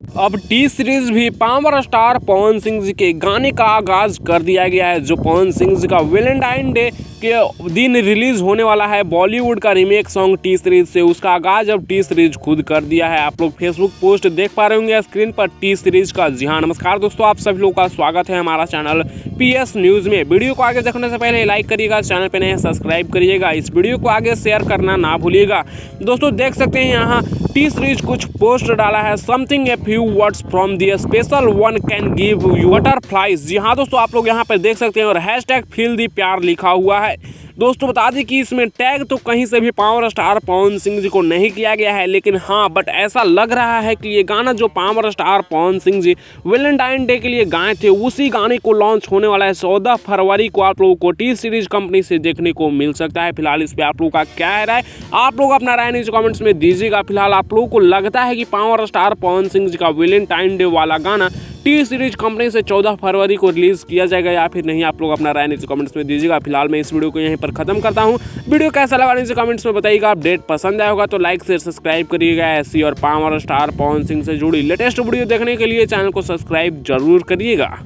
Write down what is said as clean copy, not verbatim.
अब T series भी power star Pawan Singh ji के गाने का आगाज कर दिया गया है। जो पवन सिंह जी का वैलेंटाइन डे के दिन रिलीज होने वाला है बॉलीवुड का रीमेक सॉन्ग टी सीरीज से, उसका आगाज अब टी सीरीज खुद कर दिया है। आप लोग फेसबुक पोस्ट देख पा रहे होंगे स्क्रीन पर टी सीरीज का। जी हाँ, नमस्कार दोस्तों, आप सभी लोगों का स्वागत है हमारा चैनल पीएस न्यूज में। वीडियो को आगे देखने से पहले लाइक करिएगा, चैनल पे नए सब्सक्राइब करिएगा, इस वीडियो को आगे शेयर करना ना भूलिएगा। दोस्तों देख सकते हैं यहाँ टी सीरीज कुछ पोस्ट डाला है, something a few words from the special one can give you butterflies. जी हाँ दोस्तों, आप लोग यहाँ पे देख सकते हैं और हैशटैग फील दी प्यार लिखा हुआ है। दोस्तों बता दें कि इसमें टैग तो कहीं से भी पावर स्टार पवन सिंह जी को नहीं किया गया है, लेकिन हाँ बट ऐसा लग रहा है कि ये गाना जो power star Pawan Singh ji Valentine day के लिए गाए थे, उसी गाने को लॉन्च होने वाला है 14 फरवरी को आप लोगों को टी सीरीज कंपनी से देखने को मिल सकता है। फिलहाल इस पर आप लोगों का क्या है राय, आप लोग अपना राय नीचे कमेंट्स में दीजिएगा। फिलहाल आप लोगों को लगता है कि पावर स्टार पवन सिंह जी का वैलेंटाइन डे वाला गाना टी सीरीज कंपनी से 14 फरवरी को रिलीज किया जाएगा या फिर नहीं, आप लोग अपना राय नीचे कमेंट्स में दीजिएगा। फिलहाल मैं इस वीडियो को यहीं पर खत्म करता हूं। वीडियो कैसा लगा नीचे कमेंट्स में बताइएगा। अपडेट पसंद आया होगा तो लाइक शेयर सब्सक्राइब करिएगा। ऐसी और पावर स्टार पवन सिंह से जुड़ी लेटेस्ट वीडियो देखने के लिए चैनल को सब्सक्राइब जरूर करिएगा।